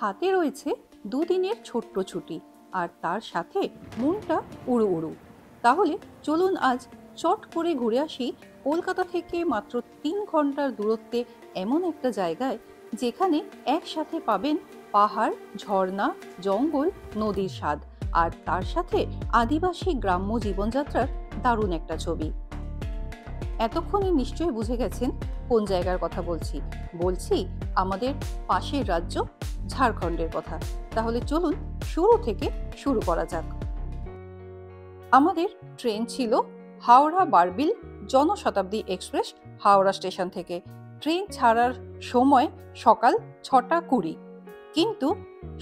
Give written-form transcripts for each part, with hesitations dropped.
হাতে রয়েছে দুদিনের ছোট্ট ছুটি, আর তার সাথে মনটা উড়ু উড়ু। তাহলে চলুন আজ চট করে ঘুরে আসি কলকাতা থেকে মাত্র 3 ঘন্টার দূরত্বে এমন একটা জায়গায়, যেখানে একসাথে পাবেন পাহাড়, ঝর্ণা, জঙ্গল, নদীর স্বাদ, আর তার সাথে আদিবাসী গ্রাম্য জীবনযাত্রার দারুণ একটা ছবি। এতক্ষণে নিশ্চয়ই বুঝে গেছেন কোন জায়গার কথা বলছি। বলছি আমাদের পাশের রাজ্য ঝাড়খণ্ডের কথা। তাহলে চলুন শুরু থেকে শুরু করা যাক। আমাদের ট্রেন ছিল হাওড়া বারবিল জনশতাব্দী এক্সপ্রেস হাওড়া স্টেশন থেকে। ট্রেন ছাড়ার সময় সকাল 6টা 20, কিন্তু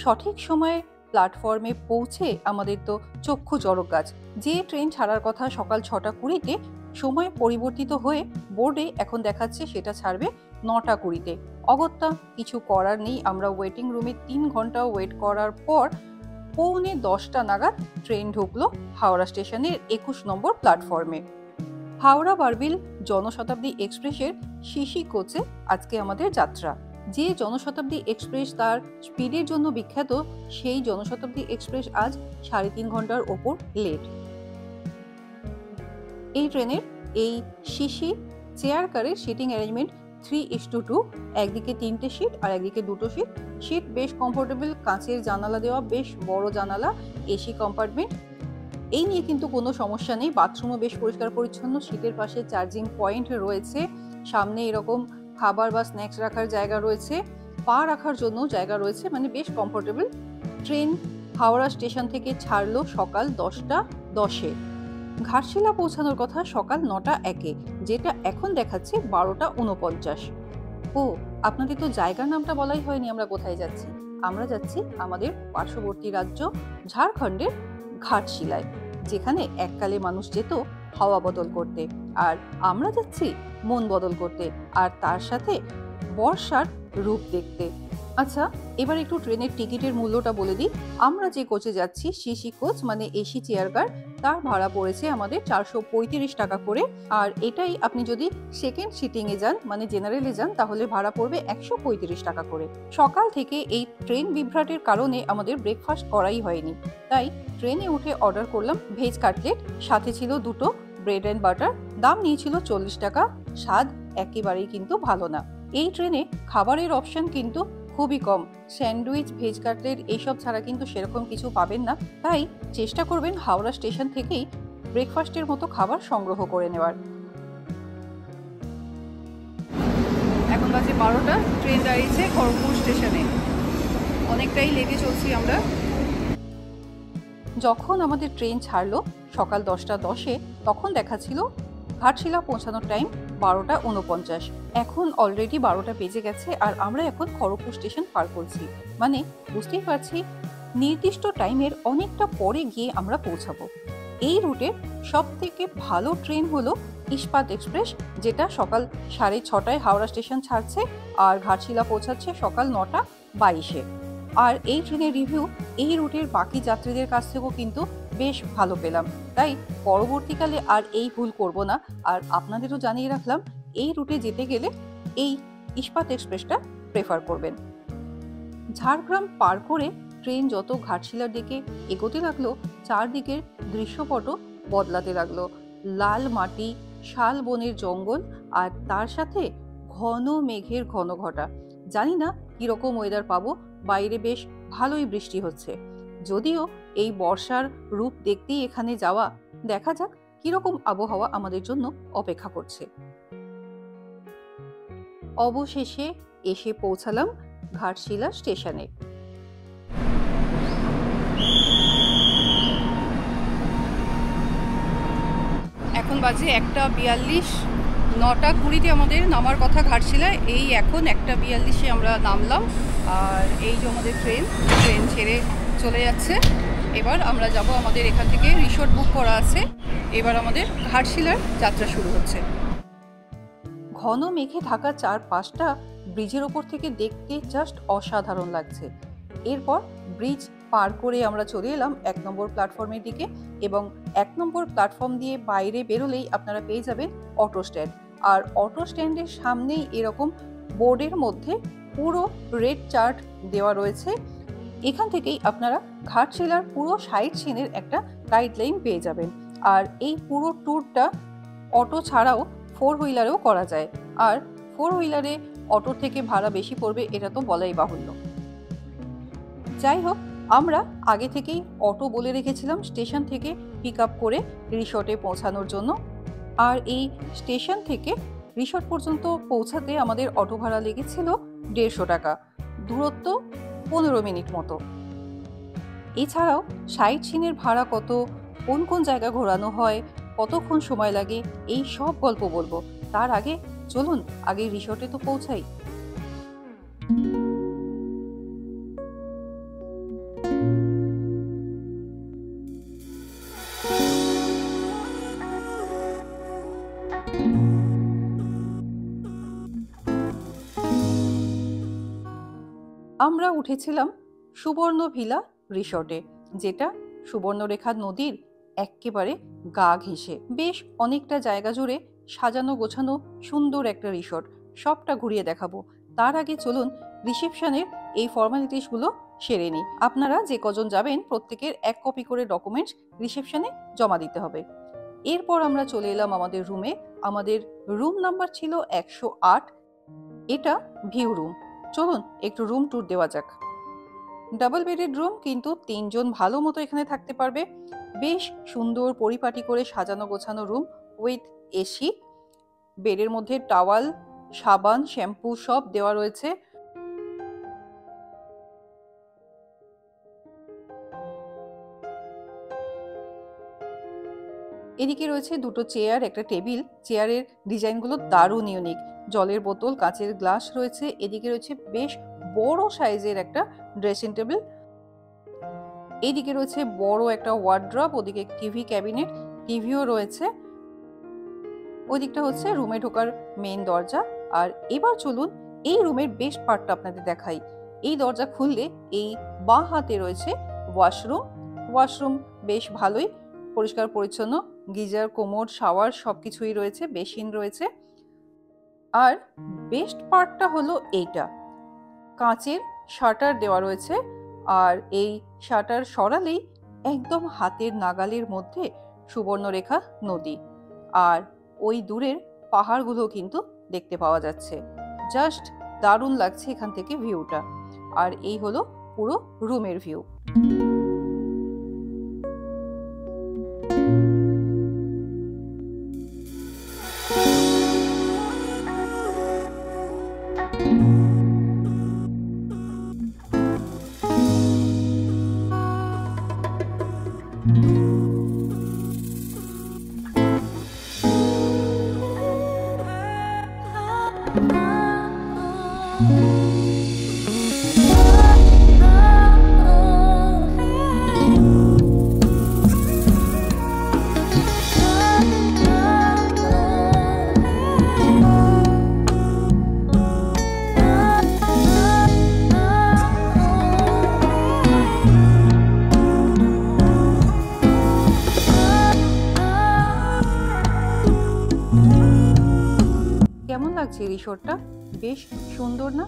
সঠিক সময়ে প্ল্যাটফর্মে পৌঁছে আমাদের তো চক্ষু চড়ক গাছ। যে ট্রেন ছাড়ার কথা সকাল 6টা 20-তে, সময় পরিবর্তিত হয়ে বোর্ডে এখন দেখাচ্ছে সেটা ছাড়বে 9টা 20-তে। অগত্যা কিছু করার নেই, আমরা ওয়েটিং রুমে 3 ঘন্টা ওয়েট করার পর 9:45 নাগাদ ট্রেন ঢুকলো হাওড়া স্টেশনের 21 নম্বর প্ল্যাটফর্মে। হাওড়া বারবিল জনশতাব্দী এক্সপ্রেসের শিশি কোচে আজকে আমাদের যাত্রা। যে জনশতাব্দী এক্সপ্রেস তার স্পিডের জন্য বিখ্যাত, সেই জনশতাব্দী এক্সপ্রেস আজ 3.5 ঘন্টার ওপর লেট। এই ট্রেনের এই শিশি চেয়ার কারের সিটিং অ্যারেঞ্জমেন্ট 3:2, একদিকে 3টে সিট আর একদিকে 2টো সিট। সিট বেশ কমফোর্টেবল, কাঁচের জানালা দেওয়া, বেশ বড় জানালা, এসি কম্পার্টমেন্ট। এই নিয়ে কিন্তু কোনো সমস্যা নেই। বাথরুমও বেশ পরিষ্কার পরিচ্ছন্ন, সিটের পাশে চার্জিং পয়েন্ট রয়েছে, সামনে এরকম খাবার বা স্ন্যাক্স রাখার জায়গা রয়েছে, পা রাখার জন্য জায়গা রয়েছে, মানে বেশ কমফোর্টেবল। ট্রেন হাওড়া স্টেশন থেকে ছাড়লো সকাল 10টা 10-এ। ঘাটশিলা পৌঁছানোর কথা সকাল 9টা 1-এ, যেটা এখন দেখাচ্ছে 12টা 49। ও, আপনাদের তো জায়গার নামটা বলাই হয়নি আমরা কোথায় যাচ্ছি। আমরা যাচ্ছি আমাদের পার্শ্ববর্তী রাজ্য ঝাড়খণ্ডের ঘাটশিলায়, যেখানে এককালে মানুষ যেত হাওয়া বদল করতে, আর আমরা যাচ্ছি মন বদল করতে, আর তার সাথে বর্ষার রূপ দেখতে। আচ্ছা, এবার একটু ট্রেনের টিকিটের মূল্যটা বলে দিই। আমরা যে কোচে যাচ্ছি, সিসি কোচ মানে এসি চেয়ার কার, তার ভাড়া পড়েছে আমাদের 435 টাকা করে। আর এটাই আপনি যদি সেকেন্ড সিটিং এ যান মানে জেনারেলে যান, তাহলে ভাড়া পড়বে 135 টাকা করে। সকাল থেকে এই ট্রেন বিভ্রাটের কারণে আমাদের ব্রেকফাস্ট করাই হয়নি, তাই ট্রেনে উঠে অর্ডার করলাম ভেজ কাটলেট, সাথে ছিল 2টো ব্রেড অ্যান্ড বাটার। দাম নিয়েছিল 40 টাকা। স্বাদ একেবারেই কিন্তু ভালো না। এই ট্রেনে খাবারের অপশন কিন্তু খুবই কম, স্যান্ডউইচ, ভেজ কাটলেট এইসব ছাড়া কিন্তু সেরকম কিছু পাবেন না। তাই চেষ্টা করবেন হাওড়া স্টেশন থেকেই ব্রেকফাস্টের মতো খাবার সংগ্রহ করে নেওয়ার। এখন বাজে 12টা, ট্রেন দাঁড়িয়েছে খড়গপুর স্টেশনে। অনেকটাই লেগে চলছি আমরা। যখন আমাদের ট্রেন ছাড়লো সকাল 10টা 10-এ, তখন দেখাচ্ছিল ঘাটশিলা পৌঁছানোর টাইম 12টা 49। এখন অলরেডি 12টা বেজে গেছে, আর আমরা এখন খড়গপুর স্টেশন পার করছি। মানে বুঝতেই পারছি নির্দিষ্ট টাইমের অনেকটা পরে গিয়ে আমরা পৌঁছাবো। এই রুটের সব থেকে ভালো ট্রেন হলো ইস্পাত এক্সপ্রেস, যেটা সকাল 6:30টায় হাওড়া স্টেশন ছাড়ছে আর ঘাটশিলা পৌঁছাচ্ছে সকাল 9টা 22-এ। আর এই ট্রেনের রিভিউ এই রুটের বাকি যাত্রীদের কাছ থেকেও কিন্তু বেশ ভালো পেলাম, তাই পরবর্তীকালে আর এই ভুল করব না। আর আপনাদেরও জানিয়ে রাখলাম, এই রুটে যেতে গেলে এই ইস্পাত এক্সপ্রেসটা প্রেফার করবেন। ঝাড়গ্রাম পার করে ট্রেন যত ঘাটশিলার দিকে এগোতে লাগলো, চারদিকের দৃশ্যপটও বদলাতে লাগলো। লাল মাটি, শাল বনের জঙ্গল, আর তার সাথে ঘন মেঘের ঘন ঘটা। জানি না কিরকম ওয়েদার পাবো, বাইরে বেশ ভালোই বৃষ্টি হচ্ছে। যদিও এই বর্ষার রূপ দেখতেই এখানে যাওয়া, দেখা যাক কিরকম আবহাওয়া আমাদের জন্য অপেক্ষা করছে। অবশেষে এসে পৌঁছালাম ঘাটশিলা স্টেশনে। এখন বাজে 1টা 42, 9টা 20-তে আমাদের নামার কথা ঘাটশিলায়। এই এখন 1টা 42-এ আমরা নামলাম, আর এই যে আমাদের ট্রেন ছেড়ে চলে যাচ্ছে। এবার আমরা যাব, আমাদের এখান থেকে রিসোর্ট বুক করা আছে। এবার আমাদের ঘাটশিলার যাত্রা শুরু হচ্ছে। ঘন মেঘে ঢাকা চারপাশটা ব্রিজের ওপর থেকে দেখতে জাস্ট অসাধারণ লাগছে। এরপর ব্রিজ পার করে আমরা চলে এলাম 1 নম্বর প্ল্যাটফর্মের দিকে, এবং 1 নম্বর প্ল্যাটফর্ম দিয়ে বাইরে বেরোলেই আপনারা পেয়ে যাবেন অটো স্ট্যান্ড। আর অটো স্ট্যান্ডের সামনেই এরকম বোর্ডের মধ্যে পুরো রেড চার্ট দেওয়া রয়েছে। এখান থেকেই আপনারা ঘাটশিলার পুরো সাইট সিনের একটা গাইডলাইন পেয়ে যাবেন। আর এই পুরো ট্যুরটা অটো ছাড়াও 4 হুইলারেও করা যায়। আর 4 হুইলারে অটোর থেকে ভাড়া বেশি পড়বে এটা তো বলাই বাহুল্য। যাই হোক, আমরা আগে থেকেই অটো বলে রেখেছিলাম স্টেশন থেকে পিক আপ করে রিসর্টে পৌঁছানোর জন্য। আর এই স্টেশন থেকে রিসর্ট পর্যন্ত পৌঁছাতে আমাদের অটো ভাড়া লেগেছিল 150 টাকা, দূরত্ব 15 মিনিট মতো। এছাড়াও সাইট সিনের ভাড়া কত, কোন কোন জায়গা ঘোরানো হয়, কতক্ষণ সময় লাগে, এই সব গল্প বলবো। তার আগে চলুন আগে রিসর্টে তো পৌঁছাই। আমরা উঠেছিলাম সুবর্ণ ভিলা রিসর্টে, যেটা সুবর্ণরেখা নদীর একেবারে গা ঘেঁষে। বেশ অনেকটা জায়গা জুড়ে সাজানো গোছানো সুন্দর একটা রিসর্ট, সবটা ঘুরিয়ে দেখাবো। তার আগে চলুন রিসেপশনের এই ফর্মালিটিসগুলো সেরে নিই। আপনারা যে কজন যাবেন প্রত্যেকের 1 কপি করে ডকুমেন্টস রিসেপশনে জমা দিতে হবে। এরপর আমরা চলে এলাম আমাদের রুমে। আমাদের রুম নাম্বার ছিল 108। এটা ভিউ রুম। চলুন একটু রুম ট্যুর দেওয়া যাক। ডাবল বেডেড রুম, কিন্তু 3 জন ভালো মতো এখানে থাকতে পারবে। বেশ সুন্দর পরিপাটি করে সাজানো গোছানো রুম উইথ এসি। বেডের মধ্যে টাওয়াল, সাবান, শ্যাম্পু সব দেওয়া রয়েছে। এদিকে রয়েছে 2টো চেয়ার, একটা টেবিল। চেয়ারের ডিজাইনগুলো দারুণ ইউনিক। জলের বোতল, কাঁচের গ্লাস রয়েছে। এদিকে রয়েছে বেশ বড় সাইজের একটা ড্রেসিং টেবিল। এইদিকে রয়েছে বড় একটা ওয়ার্ড্রপ, ওদিকে টিভি ক্যাবিনেট, টিভিও রয়েছে। ওই দিকটা হচ্ছে রুমে ঢোকার মেইন দরজা। আর এবার চলুন এই রুমের বেস্ট পার্টটা আপনাদের দেখাই। এই দরজা খুললে এই বাঁ হাতে রয়েছে ওয়াশরুম। ওয়াশরুম বেশ ভালোই পরিষ্কার পরিচ্ছন্ন, গিজার, কোমোড, শাওয়ার সবকিছুই রয়েছে, বেসিন রয়েছে। আর বেস্ট পার্টটা হলো এইটা, কাঁচের শাটার দেওয়া রয়েছে। আর এই শাটার সরালেই একদম হাতের নাগালের মধ্যে সুবর্ণরেখা নদী, আর ওই দূরের পাহাড়গুলো কিন্তু দেখতে পাওয়া যাচ্ছে। জাস্ট দারুণ লাগছে এখান থেকে ভিউটা। আর এই হলো পুরো রুমের ভিউ। কেমন লাগছে রিসোর্টটা? বেশ সুন্দর না?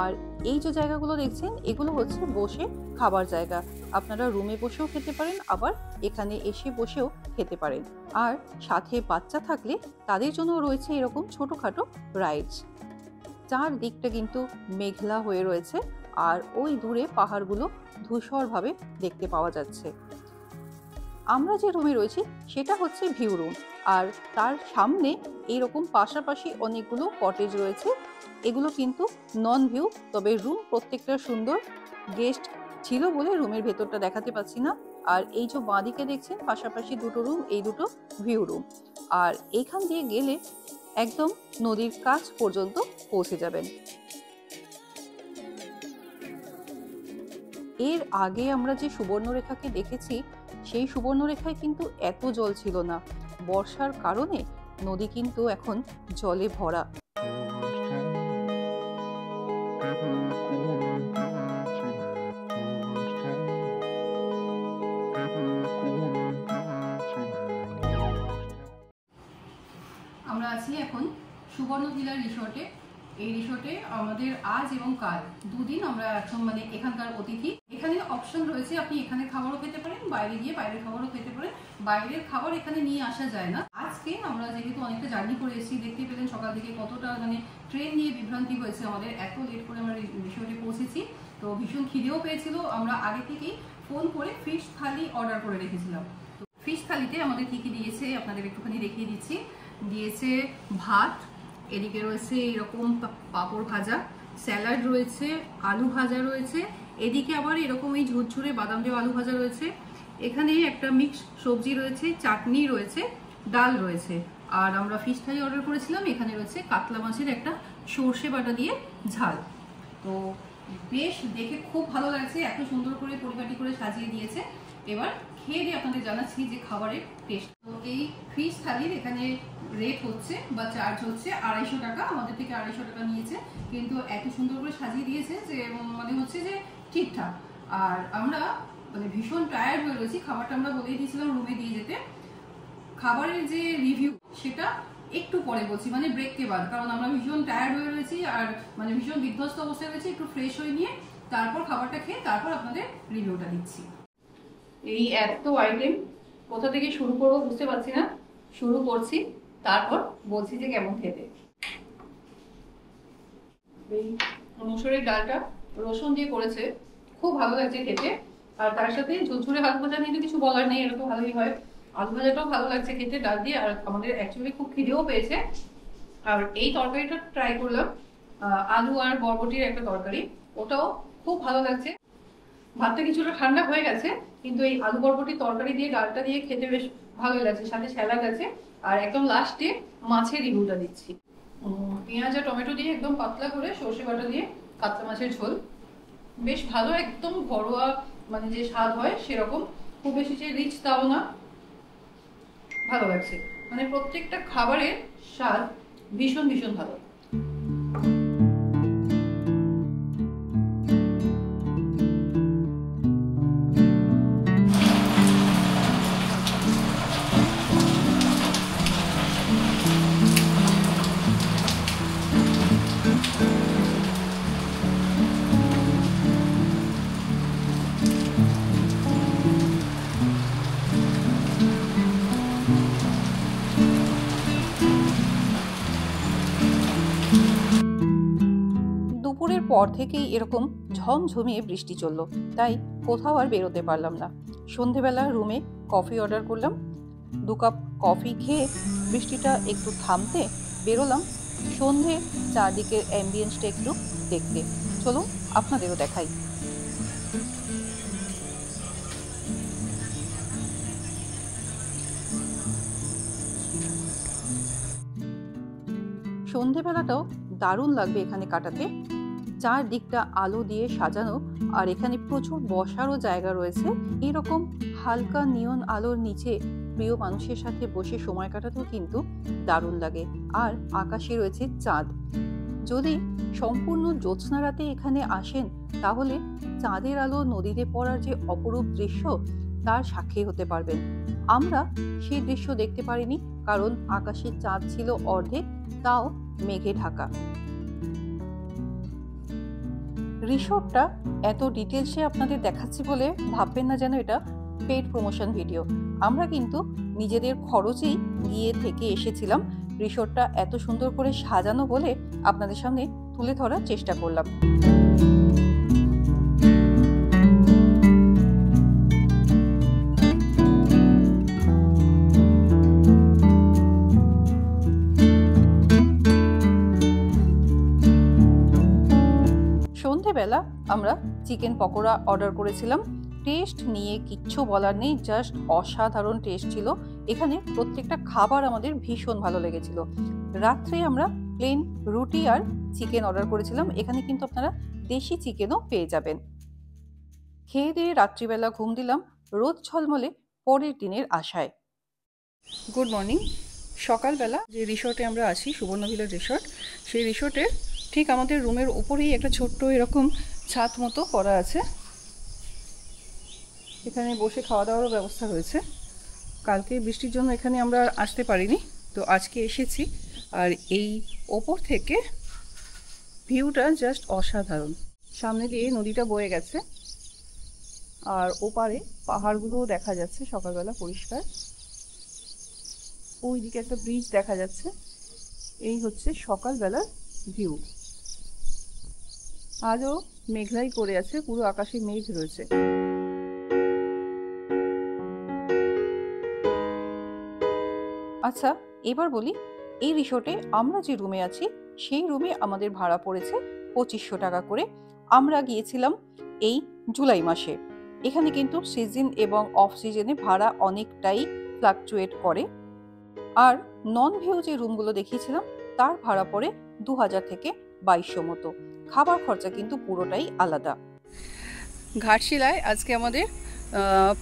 আর এই যে জায়গাগুলো দেখছেন এগুলো হচ্ছে বসে খাবার জায়গা। আপনারা রুমে বসেও খেতে পারেন, আবার এখানে এসে বসেও খেতে পারেন। আর সাথে বাচ্চা থাকলে তাদের জন্য রয়েছে এরকম ছোটখাটো রাইডস। চারদিকটা কিন্তু মেঘলা হয়ে রয়েছে, আর ওই দূরে পাহাড়গুলো ধূসরভাবে দেখতে পাওয়া যাচ্ছে। আমরা যে রুমে রয়েছি সেটা হচ্ছে ভিউ রুম। আর তার সামনে এইরকম পাশাপাশি অনেকগুলো কটেজ রয়েছে। এগুলো কিন্তু নন ভিউ, তবে রুম প্রত্যেকটা সুন্দর। গেস্ট ছিল বলে রুমের ভেতরটা দেখাতে পাচ্ছি না। আর এই যে বাঁদিকে দেখছেন পাশাপাশি 2টো রুম, এই 2টো ভিউ রুম। আর এখান দিয়ে গেলে একদম নদীর কাছ পর্যন্ত পৌঁছে যাবেন। এর আগে আমরা যে সুবর্ণরেখাকে দেখেছি সেই সুবর্ণরেখায় কিন্তু এত জল ছিল না। বর্ষার কারণে নদী কিন্তু এখন জলে ভরা। আমরা আছি এখন সুবর্ণ ভিলা রিসর্টে। এই রিসোর্টে আমাদের আজ এবং কাল দুদিন আমরা এখন মানে এখানকার অতিথি। এখানে অপশন রয়েছে, আপনি এখানে খাবারও খেতে পারেন, বাইরে গিয়ে বাইরের খাবারও খেতে পারেন। বাইরের খাবার এখানে নিয়ে আসা যায় না। আজকে আমরা যেহেতু অনেকটা জার্নি করে এসেছি, দেখতে পেলেন সকাল থেকে কতটা মানে ট্রেন নিয়ে বিভ্রান্তি হয়েছে আমাদের, এত লেট করে আমরা রিসোর্টে পৌঁছেছি। তো ভীষণ খিদেও পেয়েছিল, আমরা আগে থেকেই ফোন করে ফিশ থালি অর্ডার করে রেখেছিলাম। তো ফিশ থালিতে আমাদের কি কি দিয়েছে আপনাদের একটুখানি দেখিয়ে দিচ্ছি। দিয়েছে ভাত, এদিকে রয়েছে এরকম পাঁপড় ভাজা, স্যালাড রয়েছে, আলু ভাজা রয়েছে, এদিকে আবার এরকম এই ঝুরঝুরে বাদাম দেওয়া আলু ভাজা রয়েছে, এখানে একটা মিক্স সবজি রয়েছে, চাটনি রয়েছে, ডাল রয়েছে। আর আমরা ফিশ থালি অর্ডার করেছিলাম, এখানে রয়েছে কাতলা মাছের একটা সর্ষে বাটা দিয়ে ঝাল। তো বেশ দেখে খুব ভালো লাগছে, এত সুন্দর করে পরিপাটি করে সাজিয়ে দিয়েছে। এবার খেয়ে দিয়ে আপনাদের জানাচ্ছি যে খাবারের টেস্ট। তো এই ফিশ থালির এখানে রেট হচ্ছে বা চার্জ হচ্ছে 250 টাকা, আমাদের থেকে 250 টাকা নিয়েছে, কিন্তু এত সুন্দর করে সাজিয়ে দিয়েছে যে মনে হচ্ছে যে ঠিকঠাক। আর আমরা মানে ভীষণ টায়ার্ড হয়ে রয়েছি, খাবারটা আমরা বলেই দিয়েছিলাম রুমে দিয়ে যেতে। খাবারের যে রিভিউ সেটা একটু পরে বলছি, মানে ব্রেককে বাদ, কারণ আমরা ভীষণ টায়ার্ড হয়ে রয়েছি আর মানে ভীষণ বিধ্বস্ত অবস্থায় রয়েছি। একটু ফ্রেশ হয়ে নিয়ে তারপর খাবারটা খেয়ে তারপর আপনাদের রিভিউটা দিচ্ছি। এই এত আইটেম কোথা থেকে শুরু করবো বুঝতে পারছি না, শুরু করছি তারপর বলছি যে কেমন খেতে। এই মুসুরির ডালটা রসুন দিয়ে করেছে, খুব ভালো লাগছে খেতে। আর তার সাথে ঝুরঝুরে আলু ভাজা নিয়ে তো কিছু বলার নেই, এটা তো ভালোই হয়। আলু ভাজাটাও ভালো লাগছে খেতে ডাল দিয়ে। আর আমাদের অ্যাকচুয়ালি খুব খিদেও পেয়েছে। আর এই তরকারিটা ট্রাই করলাম, আলু আর বরবটির একটা তরকারি, ওটাও খুব ভালো লাগছে। ভাতটা কিছুটা ঠান্ডা হয়ে গেছে, কিন্তু এই আলু বরবটির তরকারি দিয়ে ডালটা দিয়ে খেতে বেশ ভালোই লাগছে, সাথে স্যালাড আছে। আর একদম লাস্টে মাছের রিভিউটা দিচ্ছি। পেঁয়াজ আর টমেটো দিয়ে একদম পাতলা করে সর্ষে বাটা দিয়ে কাতলা মাছের ঝোল, বেশ ভালো, একদম ঘরোয়া মানে যে স্বাদ হয় সেরকম, খুব বেশি যে রিচ তাও না, ভালো লাগছে। মানে প্রত্যেকটা খাবারের স্বাদ ভীষণ ভীষণ ভালো। দুপুরের পর থেকেই এরকম ঝমঝমিয়ে বৃষ্টি চলল, তাই কোথাও আর বেরোতে পারলাম না। সন্ধেবেলা রুমে কফি অর্ডার করলাম, 2 কাপ কফি খেয়ে বৃষ্টিটা একটু থামতে বেরোলাম সন্ধে চারদিকের অ্যাম্বিয়েন্সটা একটু দেখতে। চলুন আপনাদেরও দেখাই। সন্ধেবেলাটাও দারুণ লাগবে এখানে কাটাতে। চারদিকটা আলো দিয়ে সাজানো, আর এখানে প্রচুর বসারও জায়গা রয়েছে। এরকম হালকা নিয়ন আলোর নিচে প্রিয় মানুষের সাথে বসে সময় কাটাতেও কিন্তু দারুণ লাগে। আর আকাশে রয়েছে চাঁদ। যদি সম্পূর্ণ জ্যোৎস্না রাতে এখানে আসেন, তাহলে চাঁদের আলো নদীতে পড়ার যে অপরূপ দৃশ্য তার সাক্ষী হতে পারবেন। আমরা সেই দৃশ্য দেখতে পারিনি, কারণ আকাশে চাঁদ ছিল অর্ধেক, তাও মেঘে ঢাকা। রিসোর্টটা এত ডিটেলসে আপনাদের দেখাচ্ছি বলে ভাববেন না যেন এটা পেইড প্রমোশন ভিডিও। আমরা কিন্তু নিজেদের খরচেই গিয়ে থেকে এসেছিলাম। রিসোর্টটা এত সুন্দর করে সাজানো বলে আপনাদের সামনে তুলে ধরার চেষ্টা করলাম। সন্ধেবেলা আমরা চিকেন পকোড়া অর্ডার করেছিলাম। টেস্ট নিয়ে কিচ্ছু বলার নেই, জাস্ট অসাধারণ টেস্ট ছিল। এখানে প্রত্যেকটা খাবার আমাদের ভীষণ ভালো লেগেছিল। রাত্রে আমরা প্লেন রুটি আর চিকেন অর্ডার করেছিলাম, এখানে কিন্তু আপনারা দেশি চিকেনও পেয়ে যাবেন। খেয়ে দিয়ে রাত্রিবেলা ঘুম দিলাম রোদ ঝলমলে পরের দিনের আশায়। Good morning. সকালবেলা যে রিসোর্টে আমরা আছি, সুবর্ণভিলা রিসোর্ট, সেই রিসোর্টের ঠিক আমাদের রুমের উপরেই একটা ছোট্ট এরকম ছাদ মতো করা আছে। এখানে বসে খাওয়া দাওয়ারও ব্যবস্থা রয়েছে। কালকে বৃষ্টির জন্য এখানে আমরা আসতে পারিনি, তো আজকে এসেছি। আর এই ওপর থেকে ভিউটা জাস্ট অসাধারণ। সামনে দিয়ে নদীটা বয়ে গেছে আর ওপারে পাহাড়গুলোও দেখা যাচ্ছে সকালবেলা পরিষ্কার। ওইদিকে একটা ব্রিজ দেখা যাচ্ছে। এই হচ্ছে সকালবেলার ভিউ। আজও মেঘলাই করে আছে, পুরো আকাশে মেঘ রয়েছে। আচ্ছা, এবার বলি, এই রিসোর্টে আমরা যে রুমে আছি সেই রুমে আমাদের ভাড়া পড়েছে 2500 টাকা করে। আমরা গিয়েছিলাম এই জুলাই মাসে। এখানে কিন্তু সিজন এবং অফ সিজনে ভাড়া অনেকটাই ফ্লাকচুয়েট করে। আর নন ভিউ যে রুমগুলো দেখিয়েছিলাম তার ভাড়া পড়ে 2000 থেকে 2200 মতো। খাবার খরচা কিন্তু পুরোটাই আলাদা। ঘাটশিলায় আজকে আমাদের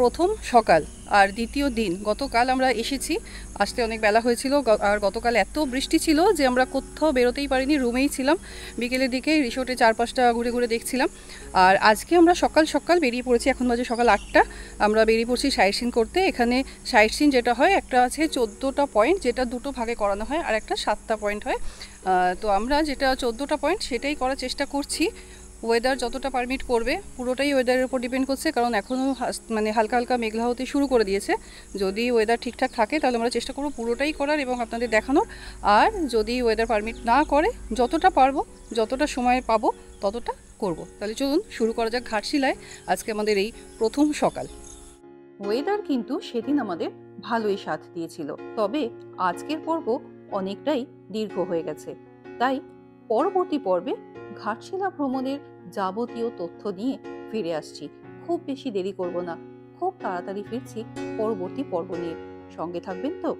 প্রথম সকাল আর দ্বিতীয় দিন। গতকাল আমরা এসেছি, আসতে অনেক বেলা হয়েছিল, আর গতকাল এত বৃষ্টি ছিল যে আমরা কোথাও বেরোতেই পারিনি, রুমেই ছিলাম। বিকেলের দিকে রিসোর্টে চারপাশটা ঘুরে ঘুরে দেখছিলাম। আর আজকে আমরা সকাল সকাল বেরিয়ে পড়েছি, এখন বাজে সকাল 8টা। আমরা বেরিয়ে পড়ছি সাইট সিন করতে। এখানে সাইট সিন যেটা হয়, একটা আছে 14টা পয়েন্ট, যেটা দুটো ভাগে করানো হয়, আর একটা 7টা পয়েন্ট হয়। তো আমরা যেটা 14টা পয়েন্ট সেটাই করার চেষ্টা করছি। ওয়েদার যতটা পারমিট করবে, পুরোটাই ওয়েদারের উপর ডিপেন্ড করছে, কারণ এখনও মানে হালকা হালকা মেঘলা হতে শুরু করে দিয়েছে। যদি ওয়েদার ঠিকঠাক থাকে তাহলে আমরা চেষ্টা করব পুরোটাই করার এবং আপনাদের দেখানোর। আর যদি ওয়েদার পারমিট না করে, যতটা পারবো, যতটা সময় পাবো ততটা করব। তাহলে চলুন শুরু করা যাক ঘাটশিলায় আজকে আমাদের এই প্রথম সকাল। ওয়েদার কিন্তু সেদিন আমাদের ভালোই সাথ দিয়েছিল, তবে আজকের পর্ব অনেকটাই দীর্ঘ হয়ে গেছে। তাই পরবর্তী পর্বে ঘাটশিলা ভ্রমণের যাবতীয় তথ্য নিয়ে ফিরে আসছি। খুব বেশি দেরি করব না, খুব তাড়াতাড়ি ফিরছি পরবর্তী পর্ব নিয়ে। সঙ্গে থাকবেন তো?